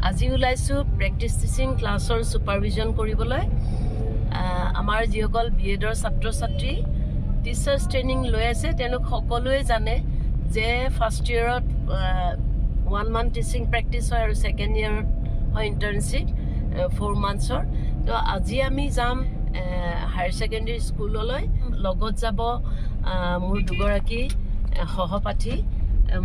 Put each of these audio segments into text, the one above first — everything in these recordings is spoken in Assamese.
আজি ওলাইছো প্ৰেক্টিছ টিচিং ক্লাছৰ সুপাৰভিজন কৰিবলৈ আমাৰ যিসকল বিএডৰ ছাত্ৰ ছাত্ৰী টিচাৰ্ছ ট্ৰেইনিং লৈ আছে তেওঁলোক সকলোৱে জানে যে ফাৰ্ষ্ট ইয়েৰত 1 মান্থ টিচিং প্ৰেক্টিছ হয় আৰু সেকেন্ড ইয়েৰত হয় ইণ্টাৰ্ণশ্বিপ 4 মান্থছৰ তো আজি আমি যাম হায়াৰ সেকেন্ডাৰী স্কুললৈ লগত যাব মোৰ দুগৰাকী সহপাঠী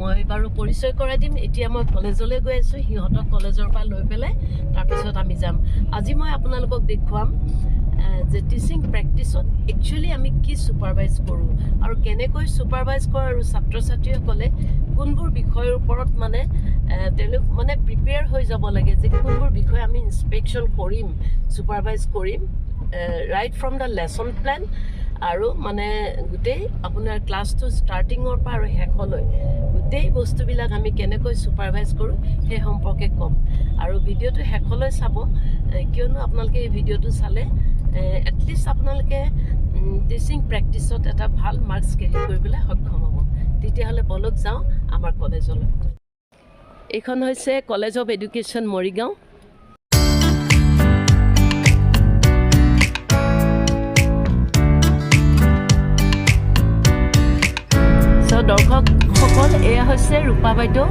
মই বাৰু পৰিচয় কৰাই দিম এতিয়া মই কলেজলৈ গৈ আছো হিহঁতক কলেজৰ পৰা লৈ পেলাই তাৰ পিছত আমি যাম আজি মই আপোনালোকক দেখুৱাম যে টিচিং প্ৰেক্টিছত একচুয়ালি আমি কি সুপাৰভাইজ কৰো আৰু কেনেকৈ সুপাৰভাইজ কৰে আৰু ছাত্ৰ ছাত্ৰীসকলে কোনবোৰ বিষয়ৰ ওপৰত মানে তেওঁলোক মানে প্ৰিপেয়াৰ হৈ যাব লাগে যে কোনবোৰ বিষয় আমি ইনস্পেকশন কৰিম সুপাৰভাইজ কৰিম right from the lesson plan আৰু মানে গুটেই আপোনাৰ ক্লাছটো ষ্টাৰ্টিঙৰ পৰা আৰু শেষলৈ গুটেই বস্তুবিলাক আমি কেনেকৈ সুপাৰভাইজ কৰোঁ সেই সম্পৰ্কে ক'ম আৰু ভিডিঅ'টো শেষলৈ চাব কিয়নো আপোনালোকে এই ভিডিঅ'টো চালে এটলিষ্ট আপোনালোকে টিচিং প্ৰেক্টিছত এটা ভাল মাৰ্কছ কেৰি কৰিবলৈ সক্ষম হ'ব তেতিয়াহ'লে বলক যাওঁ আমাৰ কলেজলৈ এইখন হৈছে কলেজ অফ এডুকেশ্যন মৰিগাঁও দৰ্শকসকল এয়া হৈছে ৰূপা বাইদেউ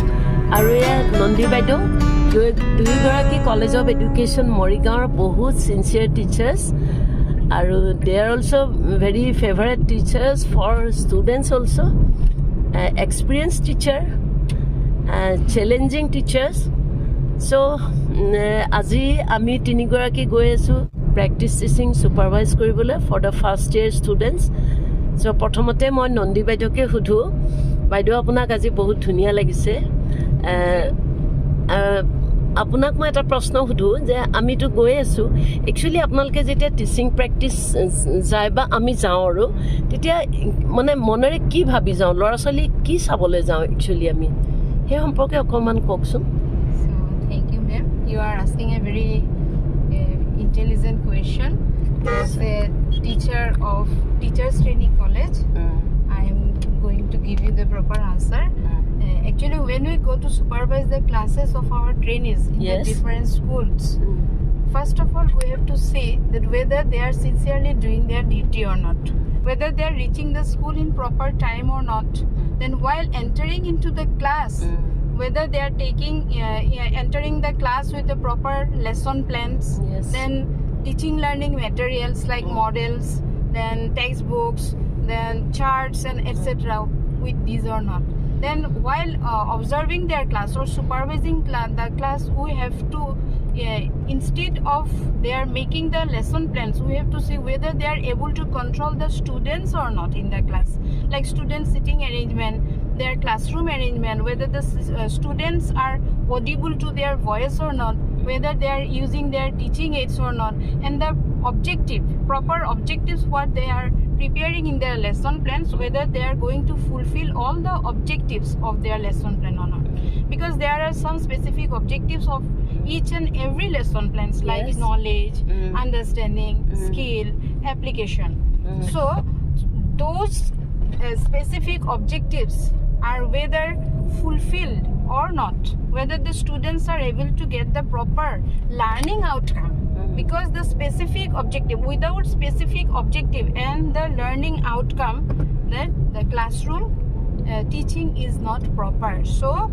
আৰু এয়া নন্দী বাইদেউ দুয়োগৰাকী কলেজ অফ এডুকেশ্যন মৰিগাঁৱৰ বহুত চিনচিয়াৰ টিচাৰ্ছ আৰু they are also' very favourite teachers for students also' experience teacher challenging teachers so' আজি আমি তিনিগৰাকী গৈ আছোঁ প্ৰেক্টিছ টিচিং ছুপাৰভাইজ কৰিবলৈ for the first year students so' প্ৰথমতে মই নন্দী বাইদেউকে সুধোঁ বাইদেউ আপোনাক আজি বহুত ধুনীয়া লাগিছে আপোনাক মই এটা প্ৰশ্ন সুধোঁ যে আমিতো গৈ আছোঁ একচুৱেলি আপোনালোকে যেতিয়া টিচিং প্ৰেক্টিছ যায় বা আমি যাওঁ আৰু তেতিয়া মানে মনেৰে কি ভাবি যাওঁ ল'ৰা ছোৱালী কি চাবলৈ যাওঁ একচুৱেলি আমি সেই সম্পৰ্কে অকণমান কওকচোন Thank you, ma'am. You are asking a very intelligent question. As a teacher of Teachers Training College, I am going to give you the proper answer. Actually, when we go to supervise the classes of our trainees in the different schools, first of all, we have to say that whether they are sincerely doing their duty or not, whether they are reaching the school in proper time or not. Then while entering into the class, whether they are entering the class with the proper lesson plans, then teaching learning materials like models, then textbooks, then charts and etc. with these or not. Then while observing their class or supervising the class, we have to instead of they are making the lesson plans, we have to see whether they are able to control the students or not in the class, like student sitting arrangement, their classroom arrangement, whether the students are audible to their voice or not, whether they are using their teaching aids or not, and the proper objectives what they are preparing in their lesson plans, whether they are going to fulfill all the objectives of their lesson plan or not, because there are some specific objectives of each and every lesson plans like knowledge, understanding, skill, application. So those specific objectives are whether fulfilled or not, whether the students are able to get the proper learning outcome, because the specific objective, without specific objective and the learning outcome, then the classroom teaching is not proper. So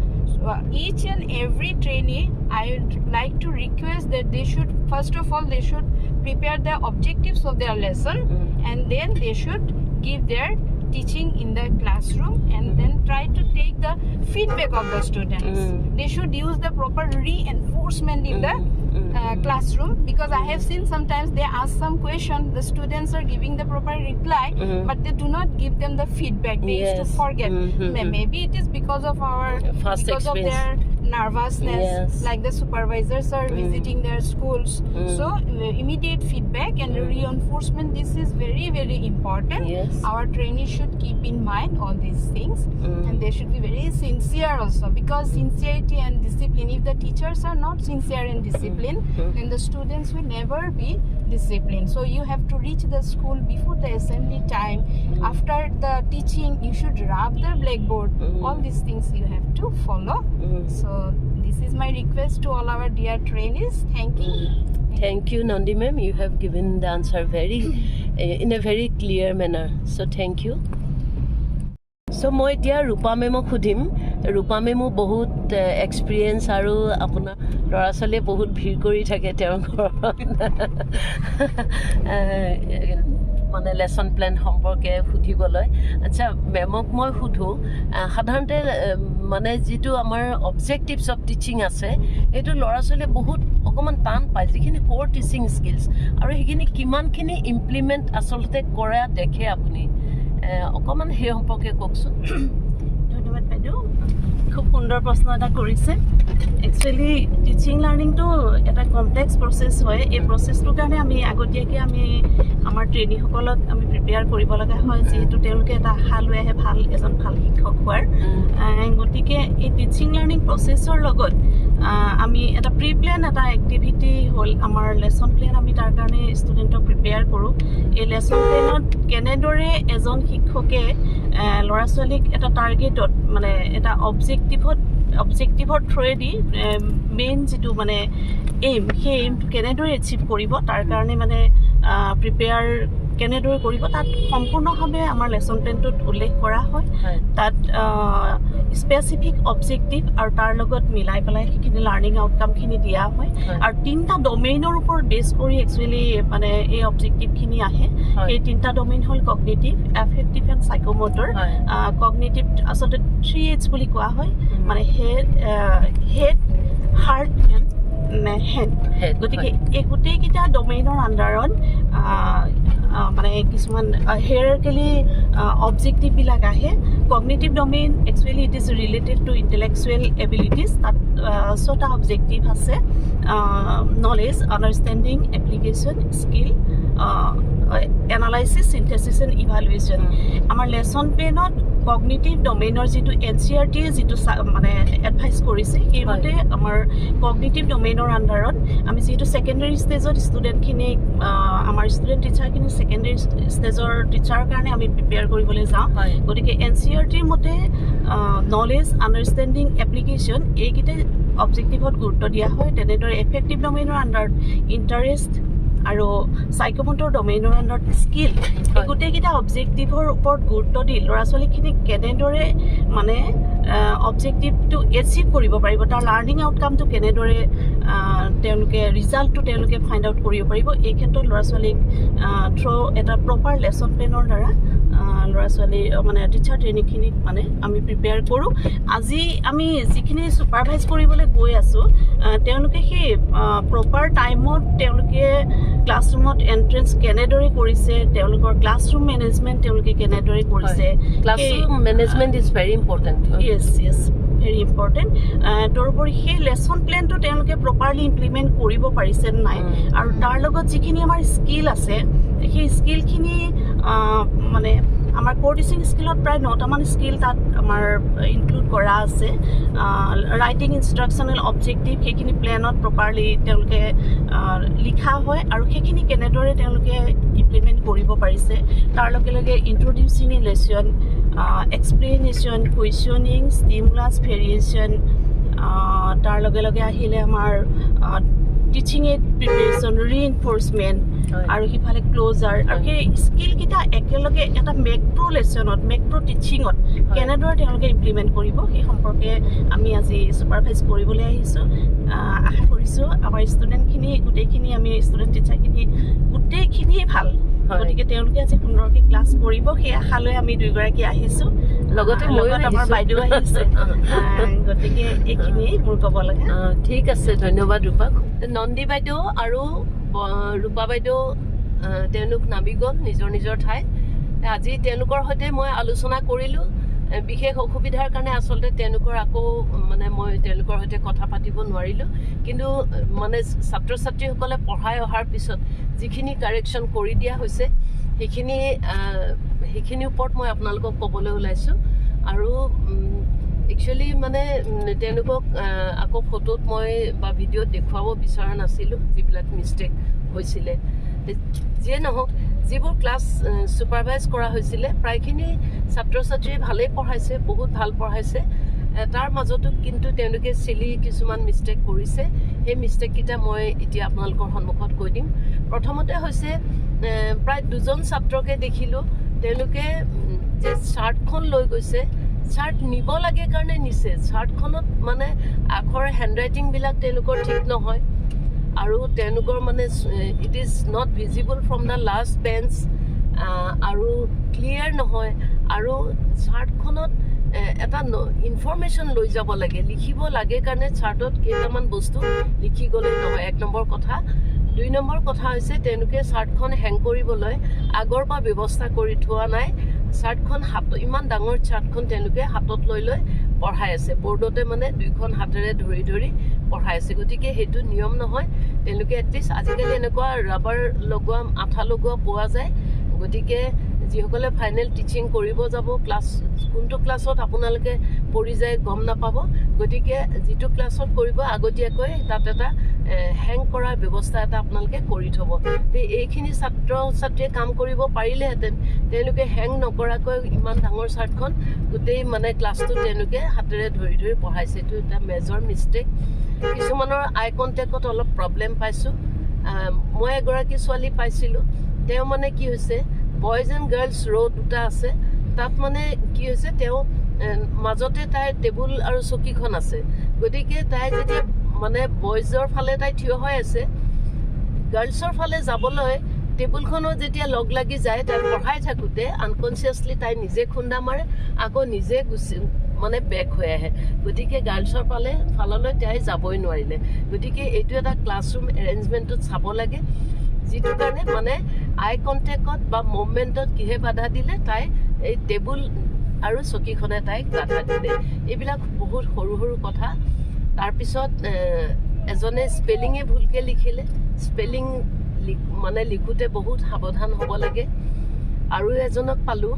each and every trainee, I would like to request that they should, first of all, they should prepare the objectives of their lesson, and then they should give their teaching in the classroom, and then try to take the feedback of the students. They should use the proper reinforcement in the classroom, because I have seen sometimes they ask some question, the students are giving the proper reply, but they do not give them the feedback. They used to forget. Maybe it is because of of their nervousness, like the supervisors are visiting their schools. So immediate feedback and reinforcement, this is very, very important. Our trainees should keep in mind all these things, and they should be very sincere also, because sincerity and discipline, if the teachers are not sincere and disciplined, then the students will never be disciplined. So you have to reach the school before the assembly time. After the teaching, you should rub the blackboard. All these things you have to follow. So This is my request to all our dear trainees. Thank you. Thank you, Nandi ma'am. You have given the answer in a very clear manner. So thank you. So মই এতিয়া ৰূপা মেমক সুধিম ৰূপা মেমো বহুত এক্সপিৰিয়েঞ্চ আৰু আপোনাৰ ল'ৰা ছোৱালীয়ে বহুত ভিৰ কৰি থাকে তেওঁৰ ঘৰত মানে লেচন প্লেন সম্পৰ্কে সুধিবলৈ আচ্ছা মেমক মই সুধোঁ সাধাৰণতে মানে যিটো আমাৰ অবজেক্টিভছ অফ টিচিং আছে এইটো ল'ৰা ছোৱালীয়ে বহুত অকণমান টান পায় যিখিনি ক'ৰ টিচিং স্কিলছ আৰু সেইখিনি কিমানখিনি ইমপ্লিমেণ্ট আচলতে কৰা দেখে আপুনি অকণমান সেই সম্পৰ্কে কওকচোন ধন্যবাদ বাইদেউ খুব সুন্দৰ প্ৰশ্ন এটা কৰিছে একচুৱেলি টিচিং লাৰ্ণিংটো এটা কমপ্লেক্স প্ৰচেছ হয় এই প্ৰচেছটোৰ কাৰণে আমি আগতীয়াকৈ আমাৰ ট্ৰেইনীসকলক আমি প্ৰিপেয়াৰ কৰিব লগা হয় যিহেতু তেওঁলোকে এটা আশা লৈ আহে এজন ভাল শিক্ষক হোৱাৰ গতিকে এই টিচিং লাৰ্ণিং প্ৰচেছৰ লগত আমি এটা প্ৰি প্লেন এটা এক্টিভিটি হ'ল আমাৰ লেচন প্লেন আমি তাৰ কাৰণে ষ্টুডেণ্টক প্ৰিপেয়াৰ কৰোঁ এই লেচন প্লেনত কেনেদৰে এজন শিক্ষকে ল'ৰা ছোৱালীক এটা টাৰ্গেটত মানে এটা অবজেক্টিভৰ থ্ৰুৱেদি মেইন যিটো মানে এইম সেই এইমটো কেনেদৰে এচিভ কৰিব তাৰ কাৰণে মানে প্ৰিপেয়াৰ কেনেদৰে কৰিব তাত সম্পূৰ্ণভাৱে আমাৰ লেচন প্লেনটোত উল্লেখ কৰা হয় তাত স্পেচিফিক অবজেক্টিভ আৰু তাৰ লগত মিলাই পেলাই সেইখিনি লাৰ্ণিং আউটকামখিনি দিয়া হয় আৰু 3টা ডমেইনৰ ওপৰত বেছ কৰি একচুৱেলি মানে এই অবজেক্টিভখিনি আহে এই 3টা ডমেইন হ'ল কগনিটিভ এফেক্টিভ এণ্ড সাইকোমটৰ কগনিটিভ আচলতে 3H বুলি কোৱা হয় মানে হেড হাৰ্ট এণ্ড হেড গতিকে এই গোটেইকেইটা ডমেইনৰ আণ্ডাৰত মানে কিছুমান হেয়াৰকেলি অবজেক্টিভবিলাক আহে cognitive domain actually it is related to intellectual abilities তাত 6টা অবজেক্টিভ আছে knowledge understanding application skill analysis synthesis and evaluation আমাৰ লেচন প্লেনত কগনিটিভ ডমেইনৰ যিটো NCERTয়ে যিটো মানে এডভাইচ কৰিছে সেইমতে আমাৰ কগনিটিভ ডমেইনৰ আণ্ডাৰত আমি যিহেতু ছেকেণ্ডেৰী ষ্টেজত ষ্টুডেণ্টখিনিক আমাৰ ষ্টুডেণ্ট টিচাৰখিনি ছেকেণ্ডেৰী ষ্টেজৰ টিচাৰৰ কাৰণে আমি প্ৰিপেয়াৰ কৰিবলৈ যাওঁ গতিকে NCERTৰ মতে নলেজ আণ্ডাৰষ্টেণ্ডিং এপ্লিকেশ্যন এইকেইটা অবজেক্টিভত গুৰুত্ব দিয়া হয় তেনেদৰে এফেক্টিভ ডমেইনৰ আণ্ডাৰত ইণ্টাৰেষ্ট আৰু সাইকোমটৰ ডমেইনৰ আণ্ডাৰত স্কিল এই গোটেইকেইটা অবজেক্টিভৰ ওপৰত গুৰুত্ব দি ল'ৰা ছোৱালীখিনিক কেনেদৰে মানে অবজেক্টিভটো এচিভ কৰিব পাৰিব তাৰ লাৰ্ণিং আউটকামটো কেনেদৰে তেওঁলোকে ৰিজাল্টটো তেওঁলোকে ফাইণ্ড আউট কৰিব পাৰিব এই ক্ষেত্ৰত ল'ৰা ছোৱালীক থ্ৰু এটা প্ৰপাৰ লেচন প্লেনৰ দ্বাৰা ল'ৰা ছোৱালী মানে টিচাৰ ট্ৰেইনিংখিনিক মানে আমি প্ৰিপেয়াৰ কৰোঁ আজি আমি যিখিনি ছুপাৰভাইজ কৰিবলৈ গৈ আছোঁ তেওঁলোকে সেই প্ৰপাৰ টাইমত তেওঁলোকে ক্লাছৰুমত এণ্ট্ৰেঞ্চ কেনেদৰে কৰিছে তেওঁলোকৰ ক্লাছৰুম মেনেজমেণ্ট তেওঁলোকে কেনেদৰে কৰিছে classroom management is very important Yes very important তাৰোপৰি সেই লেচন প্লেনটো তেওঁলোকে প্ৰপাৰলি ইমপ্লিমেণ্ট কৰিব পাৰিছে নাই আৰু তাৰ লগত যিখিনি আমাৰ স্কিল আছে সেই স্কিলখিনি মানে আমাৰ কোৰ টিচিং স্কিলত প্ৰায় 9টামান স্কিল তাত আমাৰ ইনক্লুড কৰা আছে ৰাইটিং ইনষ্ট্ৰাকশ্যনেল অবজেক্টিভ সেইখিনি প্লেনত প্ৰপাৰলি তেওঁলোকে লিখা হয় আৰু সেইখিনি কেনেদৰে তেওঁলোকে ইমপ্লিমেণ্ট কৰিব পাৰিছে তাৰ লগে লগে ইন্ট্ৰডিউচিং এ লেচন এক্সপ্লেনেশ্যন কুৱেশ্যনিং ষ্টিমুলাছ ভেৰিয়েশ্যন তাৰ লগে লগে আহিলে আমাৰ টিচিং এইড প্ৰিপেৰেশ্যন ৰিএনফৰ্চমেণ্ট আৰু সিফালে ক্লোজাৰ আৰু সেই স্কিলকেইটা একেলগে এটা মেক্ৰ' লেচনত মেক্ৰ' টিচিঙত কেনেদৰে তেওঁলোকে ইমপ্লিমেণ্ট কৰিব সেই সম্পৰ্কে আমি আজি ছুপাৰভাইজ কৰিবলৈ আহিছোঁ আশা কৰিছোঁ আমাৰ ষ্টুডেণ্টখিনি গোটেইখিনি আমি ষ্টুডেণ্ট টিচাৰখিনি গোটেইখিনিয়ে ভাল গতিকে তেওঁলোকে আজি সুন্দৰকৈ ক্লাছ কৰিব সেই আশালৈ আমি দুয়োগৰাকী আহিছোঁ লগতে আমাৰ বাইদেউ আহিছে গতিকে এইখিনিয়ে মোৰ ক'ব লাগে ঠিক আছে ধন্যবাদ ৰূপা নন্দী বাইদেউ আৰু ৰূপা বাইদেউ তেওঁলোক নামি গ'ল নিজৰ ঠাইত আজি তেওঁলোকৰ সৈতে মই আলোচনা কৰিলোঁ বিশেষ অসুবিধাৰ কাৰণে আচলতে তেওঁলোকৰ আকৌ মানে মই তেওঁলোকৰ সৈতে কথা পাতিব নোৱাৰিলোঁ কিন্তু মানে ছাত্ৰ ছাত্ৰীসকলে পঢ়াই অহাৰ পিছত যিখিনি কাৰেকশ্যন কৰি দিয়া হৈছে সেইখিনিৰ ওপৰত মই আপোনালোকক ক'বলৈ ওলাইছোঁ আৰু একচুৱেলি মানে তেওঁলোকক আকৌ ফটোত মই বা ভিডিঅ'ত দেখুৱাব বিচৰা নাছিলোঁ যিবিলাক মিষ্টেক হৈছিলে যিয়ে নহওক যিবোৰ ক্লাছ ছুপাৰভাইজ কৰা হৈছিলে প্ৰায়খিনি ছাত্ৰ ছাত্ৰীয়ে ভালেই পঢ়াইছে বহুত ভাল পঢ়াইছে তাৰ মাজতো কিন্তু তেওঁলোকে চিলি কিছুমান মিষ্টেক কৰিছে সেই মিষ্টেককেইটা মই এতিয়া আপোনালোকৰ সন্মুখত কৈ দিম প্ৰথমতে হৈছে প্ৰায় দুজন ছাত্ৰকে দেখিলোঁ তেওঁলোকে যে চাৰ্টখন লৈ গৈছে চাৰ্ট নিব লাগে কাৰণে নিছে চাৰ্টখনত মানে আখৰ হেণ্ডৰাইটিংবিলাক তেওঁলোকৰ ঠিক নহয় আৰু তেওঁলোকৰ মানে it is not visible from the last bench আৰু ক্লিয়াৰ নহয় আৰু চাৰ্টখনত এটা ইনফৰমেশ্যন লৈ যাব লাগে লিখিব লাগে কাৰণে চাৰ্টত কেইটামান বস্তু লিখি গ'লেই নহয় 1 নম্বৰ কথা 2 নম্বৰ কথা হৈছে তেওঁলোকে চাৰ্টখন হেং কৰিবলৈ আগৰ পৰা ব্যৱস্থা কৰি থোৱা নাই চাৰ্টখন হাত ইমান ডাঙৰ চাৰ্টখন তেওঁলোকে হাতত লৈ লৈ পঢ়াই আছে বৰ্ডতে মানে দুইখন হাতেৰে ধৰি ধৰি পঢ়াই আছে গতিকে সেইটো নিয়ম নহয় তেওঁলোকে এটলিষ্ট আজিকালি এনেকুৱা ৰাবাৰ লগোৱা আঠা লগোৱা পোৱা যায় গতিকে যিসকলে ফাইনেল টিচিং কৰিব যাব ক্লাছ কোনটো ক্লাছত আপোনালোকে পঢ়ি যায় গম নাপাব গতিকে যিটো ক্লাছত কৰিব আগতীয়াকৈ তাত এটা হেং কৰাৰ ব্যৱস্থা এটা আপোনালোকে কৰি থ'ব এইখিনি ছাত্ৰ ছাত্ৰীয়ে কাম কৰিব পাৰিলেহেঁতেন তেওঁলোকে হেং নকৰাকৈ ইমান ডাঙৰ চাৰ্টখন গোটেই মানে ক্লাছটো তেওঁলোকে হাতেৰে ধৰি ধৰি পঢ়াইছে এইটো এটা মেজৰ মিষ্টেক কিছুমানৰ আই কণ্টেক্টত অলপ প্ৰব্লেম পাইছোঁ মই এগৰাকী ছোৱালী পাইছিলোঁ তেওঁ মানে কি হৈছে বয়জ এণ্ড গাৰ্লছ ৰ' দুটা আছে তাত মানে কি হৈছে তেওঁ মাজতে তাইৰ টেবুল আৰু চকীখন আছে গতিকে তাই যেতিয়া মানে বয়জৰ ফালে তাই থিয় হৈ আছে গাৰ্লছৰ ফালে যাবলৈ টেবুলখনত যেতিয়া লগ লাগি যায় তাই পঢ়াই থাকোঁতে আনকনচিয়াছলি তাই নিজে খুন্দা মাৰে আকৌ নিজে গুচি মানে বেক হৈ আহে গতিকে গাৰ্লছৰ ফাললৈ তাই যাবই নোৱাৰিলে গতিকে এইটো এটা ক্লাছৰুম এৰেঞ্জমেণ্টত চাব লাগে যিটো কাৰণে মানে আই কণ্টেক্টত বা মুভমেণ্টত কিহে বাধা দিলে তাই এই টেবুল আৰু চকীখনে তাইক বাধা দিলে এইবিলাক বহুত সৰু সৰু কথা তাৰপিছত এজনে স্পেলিঙে ভুলকৈ লিখিলে স্পেলিং মানে লিখোঁতে বহুত সাৱধান হ'ব লাগে আৰু এজনক পালোঁ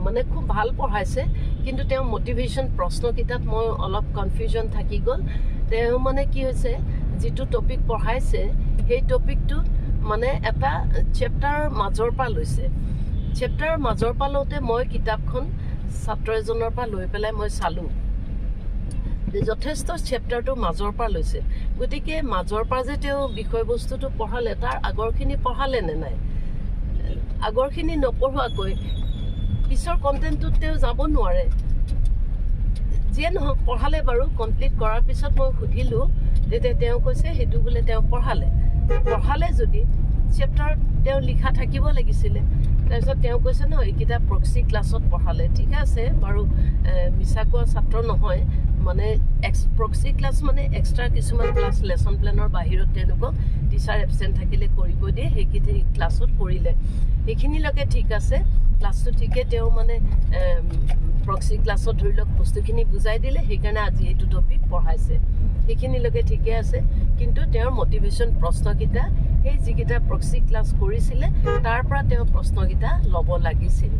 মানে খুব ভাল পঢ়াইছে কিন্তু তেওঁ মটিভেশ্যন প্ৰশ্নকেইটাত মই অলপ কনফিউজন থাকি গ'ল তেওঁ মানে কি হৈছে যিটো টপিক পঢ়াইছে সেই টপিকটোত মানে এটা চেপ্টাৰৰ মাজৰ পৰা লৈছে চেপ্টাৰৰ মাজৰ পৰা লওঁতে মই কিতাপখন ছাত্ৰ এজনৰ পৰা লৈ পেলাই মই চালোঁ যথেষ্ট চেপ্টাৰটো মাজৰ পৰা লৈছে গতিকে মাজৰ পৰা যে তেওঁ বিষয়বস্তুটো পঢ়ালে তাৰ আগৰখিনি পঢ়ালে নে নাই আগৰখিনি নপঢ়োৱাকৈ পিছৰ কণ্টেণ্টটোত তেওঁ যাব নোৱাৰে যিয়ে নহওক পঢ়ালে বাৰু কমপ্লিট কৰাৰ পিছত মই সুধিলোঁ তেতিয়া তেওঁ কৈছে সেইটো বোলে তেওঁ পঢ়ালে যদি চেপ্টাৰত তেওঁ লিখা থাকিব লাগিছিলে তাৰপিছত তেওঁ কৈছে নহয় এইকেইটা প্ৰক্সি ক্লাছত পঢ়ালে ঠিক আছে বাৰু মিছা কোৱা ছাত্ৰ নহয় মানে প্ৰক্সি ক্লাছ মানে এক্সট্ৰা কিছুমান ক্লাছ লেচন প্লেনৰ বাহিৰত তেওঁলোকক টিচাৰ এবচেণ্ট থাকিলে কৰিব দিয়ে সেইখিনি ক্লাছত কৰিলে সেইখিনিলৈকে ঠিক আছে ক্লাছটো ঠিকে তেওঁ মানে প্ৰক্সি ক্লাছত ধৰি লওক বস্তুখিনি বুজাই দিলে সেইকাৰণে আজি এইটো টপিক পঢ়াইছে সেইখিনিলৈকে ঠিকে আছে কিন্তু তেওঁৰ মটিভেশ্যন প্ৰশ্নকেইটা সেই যিকেইটা প্ৰক্সি ক্লাছ কৰিছিলে তাৰ পৰা তেওঁ প্ৰশ্নকেইটা ল'ব লাগিছিল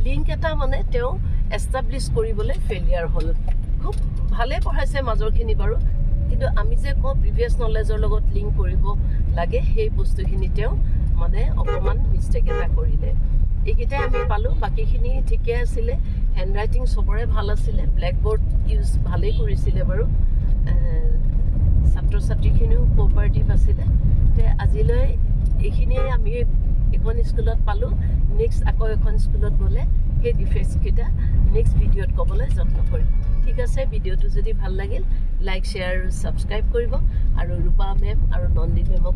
লিংক এটা মানে তেওঁ এষ্টাব্লিছ কৰিবলৈ ফেইলিয়াৰ হ'ল খুব ভালে পঢ়াইছে মাজৰখিনি বাৰু কিন্তু আমি যে কওঁ প্ৰিভিয়াছ নলেজৰ লগত লিংক কৰিব লাগে সেই বস্তুখিনি তেওঁ মানে অকণমান মিষ্টেক এটা কৰিলে এইকেইটাই আমি পালোঁ বাকীখিনি ঠিকে আছিলে হেণ্ডৰাইটিং চবৰে ভাল আছিলে ব্লেকবৰ্ড ইউজ ভালেই কৰিছিলে বাৰু ছাত্ৰ ছাত্ৰীখিনিও কোঅপাৰেটিভ আছিলে তে আজিলৈ এইখিনিয়ে আমি এখন স্কুলত পালোঁ নেক্সট আকৌ এখন স্কুলত গ'লে সেই ডিফেক্টছকেইটা নেক্সট ভিডিঅ'ত ক'বলৈ যত্ন কৰিম ঠিক আছে ভিডিঅ'টো যদি ভাল লাগিল লাইক শ্বেয়াৰ আৰু ছাবস্ক্ৰাইব কৰিব আৰু ৰূপা মেম আৰু নন্দিনী মেমক